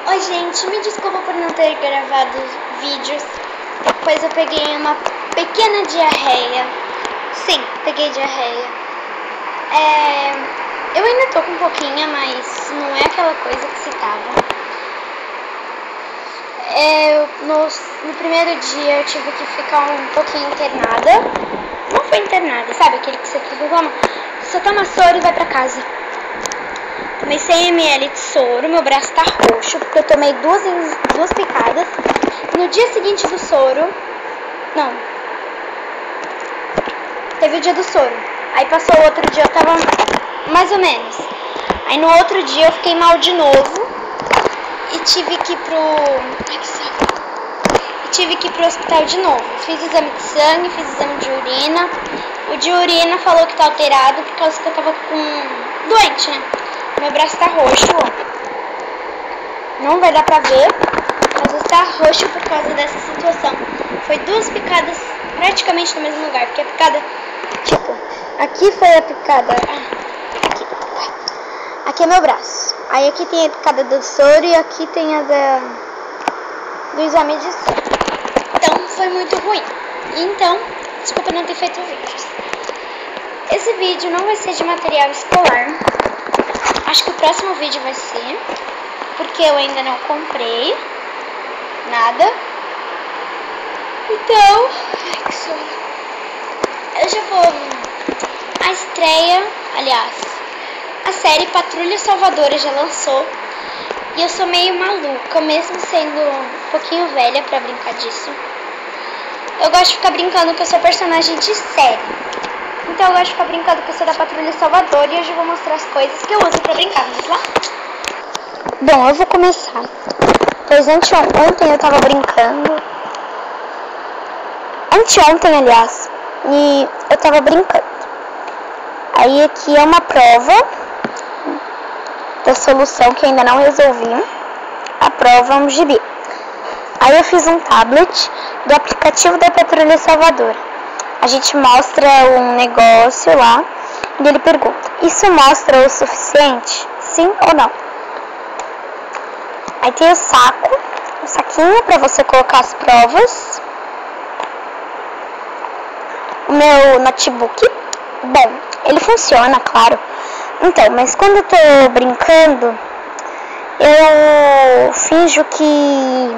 Oi gente, me desculpa por não ter gravado vídeos, pois eu peguei uma pequena diarreia. Sim, peguei diarreia. Eu ainda tô com um pouquinho, mas não é aquela coisa que se tava. No primeiro dia eu tive que ficar um pouquinho internada. Não foi internada, sabe? Aquele que você só toma soro e vai pra casa. Tomei 100 ml de soro, meu braço tá roxo, porque eu tomei duas picadas. No dia seguinte do soro, não, teve o dia do soro. Aí passou o outro dia, eu tava mais ou menos. Aí no outro dia eu fiquei mal de novo e tive que ir pro hospital de novo. Fiz exame de sangue, fiz exame de urina. O de urina falou que tá alterado por causa que eu tava doente, né? Meu braço tá roxo, ó. Não vai dar pra ver, mas está roxo por causa dessa situação. Foi duas picadas praticamente no mesmo lugar, porque a picada, tipo, aqui foi a picada, aqui é meu braço. Aí aqui tem a picada do soro e aqui tem a do exame de sangue. Então foi muito ruim. Então, desculpa não ter feito vídeos. Esse vídeo não vai ser de material escolar. Acho que o próximo vídeo vai ser, porque eu ainda não comprei nada. Então, ai que sono. Eu já vou. A estreia, aliás, a série Patrulha Salvadora já lançou. E eu sou meio maluca, mesmo sendo um pouquinho velha pra brincar disso. Eu gosto de ficar brincando que eu sou personagem de série. Então eu gosto de ficar brincando que eu sou da Patrulha Salvador. E hoje eu vou mostrar as coisas que eu uso pra brincar. Vamos lá? Bom, eu vou começar. Pois ontem eu tava brincando. Anteontem, aliás. E eu tava brincando. Aí aqui é uma prova da solução que eu ainda não resolvi. A prova é um gibi. Aí eu fiz um tablet do aplicativo da Patrulha Salvador. A gente mostra um negócio lá e ele pergunta: isso mostra o suficiente? Sim ou não? Aí tem o saquinho para você colocar as provas. O meu notebook, bom, ele funciona, claro. Então, mas quando eu tô brincando, eu finjo que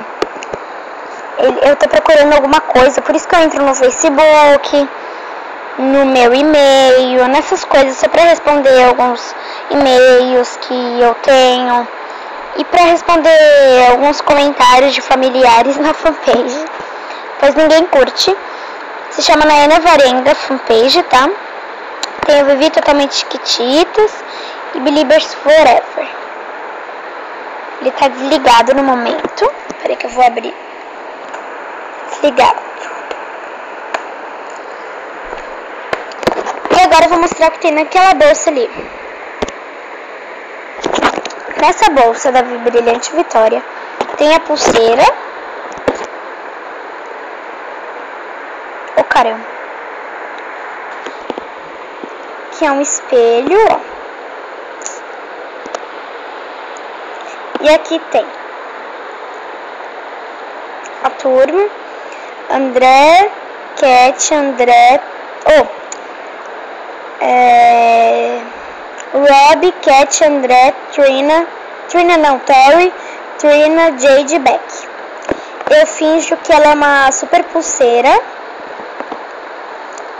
eu tô procurando alguma coisa, por isso que eu entro no Facebook, no meu e-mail, nessas coisas, só pra responder alguns e-mails que eu tenho e pra responder alguns comentários de familiares na fanpage, pois ninguém curte. Se chama Nayana Varenga fanpage, tá? Tem o Vivi Totalmente Chiquititas e Believers Forever. Ele tá desligado no momento. Peraí que eu vou abrir. Desligado. E agora eu vou mostrar o que tem naquela bolsa ali. Nessa bolsa da Brilhante Vitória tem a pulseira. Oh, caramba. Que é um espelho, ó. E aqui tem a turma. André, Cat, Rob, Cat, André, Tori, Trina, Jade e Beck. Eu finjo que ela é uma super pulseira.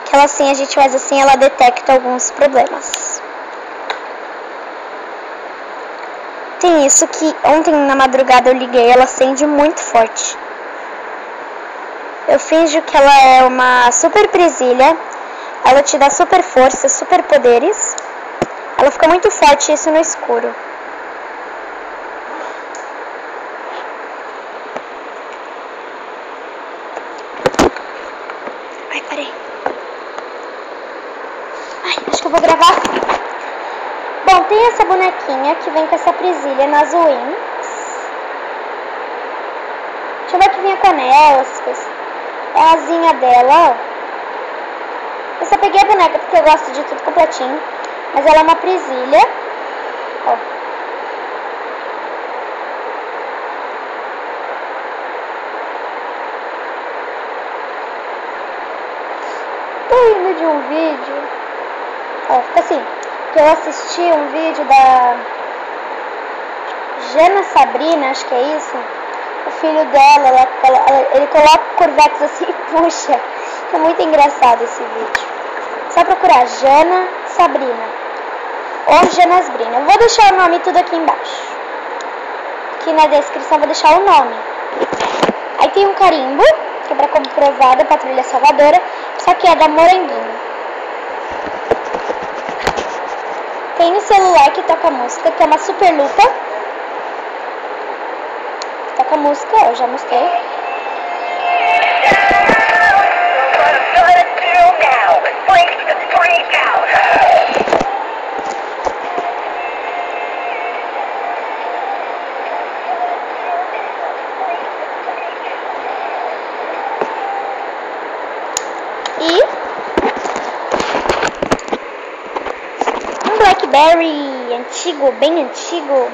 Que ela assim, a gente faz assim, ela detecta alguns problemas. Tem isso que ontem na madrugada eu liguei, ela acende muito forte. Eu finjo que ela é uma super presilha. Ela te dá super força, super poderes. Ela fica muito forte, isso no escuro. Ai, parei. Ai, acho que eu vou gravar assim. Bom, tem essa bonequinha que vem com essa presilha nas wings. Deixa eu ver que vinha com anel, essas coisas. É a asinha dela, ó. Eu só peguei a boneca porque eu gosto de tudo completinho. Mas ela é uma presilha. Ó. de um vídeo, ó, fica assim, que eu assisti um vídeo da Jana Sabrina, acho que é isso. O filho dela, ele coloca o Curvex assim e puxa. É muito engraçado esse vídeo. Só procurar Jana Sabrina ou Janasbrina. Eu vou deixar o nome tudo aqui embaixo. Aqui na descrição eu vou deixar o nome. Aí tem um carimbo, que é pra comprovar da Patrulha Salvadora, só que é da Moranguinho. Tem no celular que toca música, que é uma super luta. Toca música, eu já mostrei. E um Blackberry antigo, bem antigo,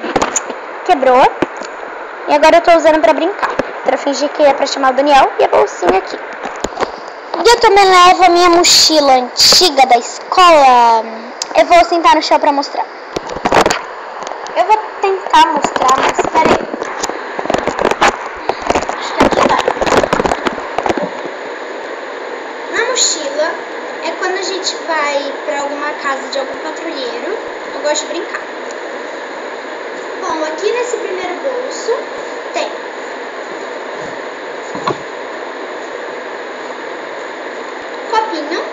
quebrou. E agora eu tô usando pra brincar, pra fingir que é pra chamar o Daniel. E a bolsinha aqui. E eu também levo a minha mochila antiga da escola. Eu vou sentar no chão pra mostrar. Eu vou tentar mostrar, mas peraí. Acho que aqui tá. Na mochila é quando a gente vai pra alguma casa de algum patrulheiro. Eu gosto de brincar. Bom, aqui nesse primeiro bolso tem copinho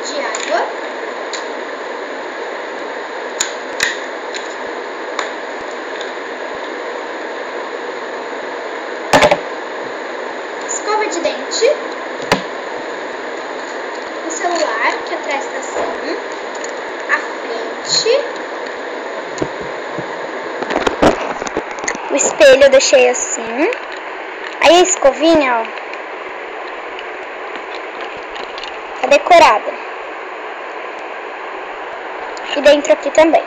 de água, escova de dente, o celular que atrás tá assim, a frente. O espelho eu deixei assim. Aí a escovinha, ó, tá decorada. E dentro aqui também.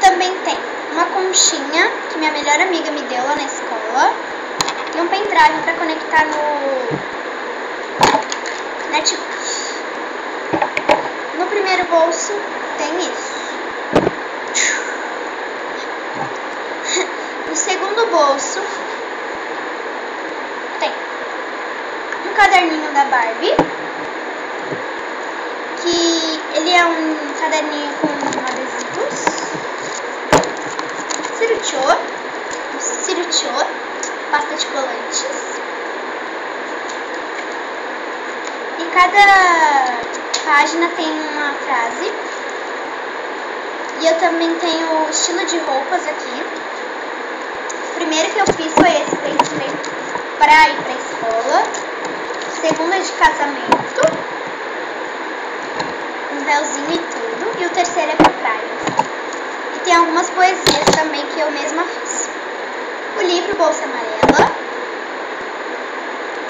Também tem uma conchinha que minha melhor amiga me deu lá na escola. E um pendrive pra conectar no Netbook. No primeiro bolso tem isso. No segundo bolso tem um caderninho da Barbie, que ele é um caderninho com adesivos, ciruchô, pasta de colantes, e cada página tem uma frase. E eu também tenho o estilo de roupas aqui. O primeiro que eu fiz foi esse pra ir pra escola. O segundo é de casamento, um véuzinho e tudo. E o terceiro é pra praia. E tem algumas poesias também que eu mesma fiz. O livro Bolsa Amarela.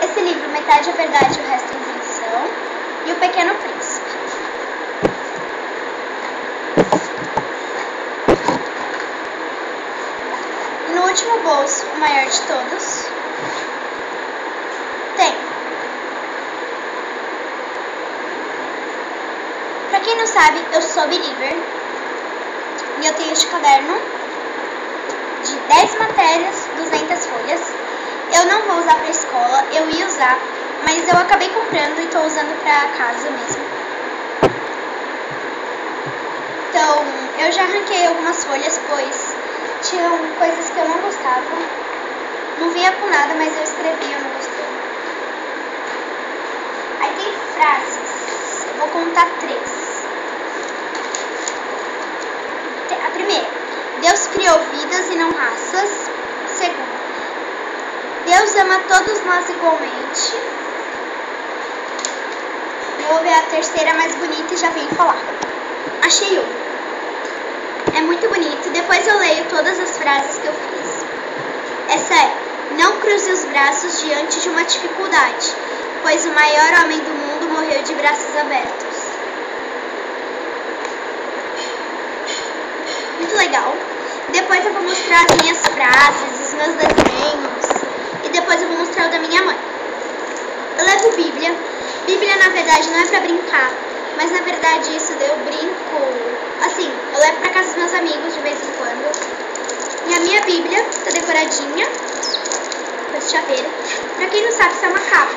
Esse livro, Metade é Verdade e o Resto é Invenção. E o Pequeno Príncipe. No último bolso, o maior de todos, tem. Pra quem não sabe, eu sou believer. E eu tenho este caderno de 10 matérias, 200 folhas. Eu não vou usar pra escola, eu ia usar, mas eu acabei comprando e tô usando pra casa mesmo. Então, eu já arranquei algumas folhas, pois tinham coisas que eu não gostava. Não vinha com nada, mas eu escrevi e eu não gostei. Aí tem frases. Eu vou contar 3. A primeira. Deus criou vidas e não raças. Segunda. Deus ama todos nós igualmente. E eu vou ver a terceira mais bonita e já venho falar. Achei um. É muito bonito. Depois eu leio todas as frases que eu fiz. Essa é: não cruze os braços diante de uma dificuldade, pois o maior homem do mundo morreu de braços abertos. Muito legal. Depois eu vou mostrar as minhas frases, os meus desenhos. E depois eu vou mostrar o da minha mãe. Eu levo Bíblia. Bíblia, na verdade, não é pra brincar, mas na verdade isso eu brinco. Assim, eu levo pra casa dos meus amigos de vez em quando. E a minha Bíblia tá decoradinha com esse chaveiro. Pra quem não sabe, isso é uma capa.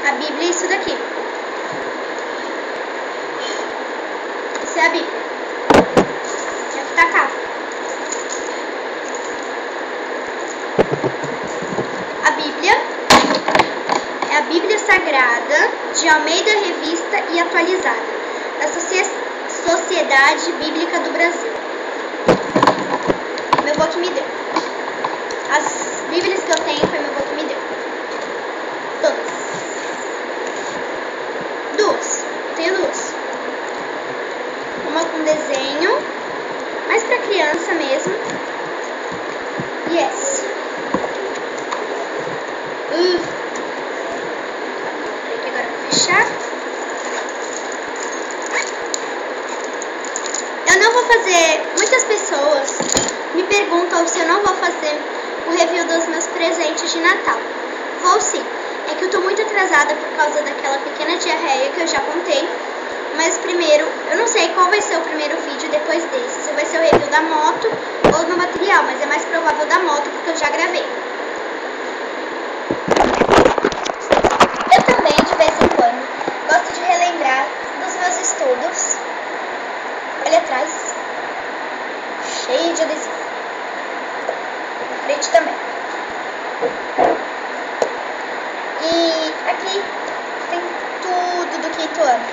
A Bíblia é isso daqui. Isso é a Bíblia. E aqui tá a capa. A Bíblia é a Bíblia Sagrada de Almeida Revista e Atualizada da Sociedade Bíblica do Brasil. Meu avô que me deu. As Bíblias que eu tenho foi meu avô que me deu. Todas. Duas. Eu tenho duas. Uma com desenho, mais pra criança mesmo. E essa. Aqui agora vou fechar. Eu não vou fazer. Muitas pessoas me perguntam se eu não vou fazer o review dos meus presentes de Natal. Vou sim. É que eu tô muito atrasada por causa daquela pequena diarreia que eu já contei. Mas primeiro, eu não sei qual vai ser o primeiro vídeo depois desse. Se vai ser o review da moto ou do material, mas é mais provável da moto porque eu já gravei. Eu também, de vez em quando, gosto de relembrar dos meus estudos. Olha atrás. Cheio de adesivo. Na frente também. E aqui tem tudo do quinto ano.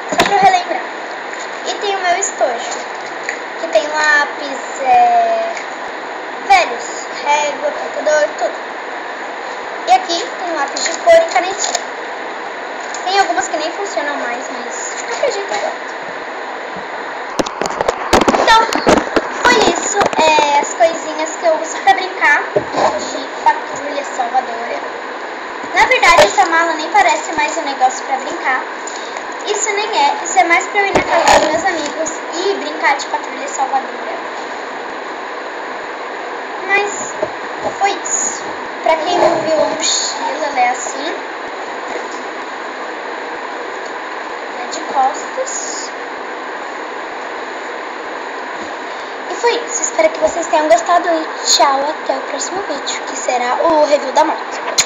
Só pra eu relembrar. E tem o meu estojo, que tem lápis velhos, régua, apontador, tudo. E aqui tem lápis de cor e canetinha. Tem algumas que nem funcionam mais, mas de qualquer jeito eu gosto. Então, foi isso. As coisinhas que eu uso pra brincar de Patrulha Salvadora. Na verdade, essa mala nem parece mais um negócio pra brincar. Isso nem é. Isso é mais pra eu ir na casa dos meus amigos e brincar de Patrulha Salvadora. Mas foi isso. Pra quem não viu a mochila, ela é assim. É de costas. E foi isso. Espero que vocês tenham gostado e tchau, até o próximo vídeo, que será o review da moto.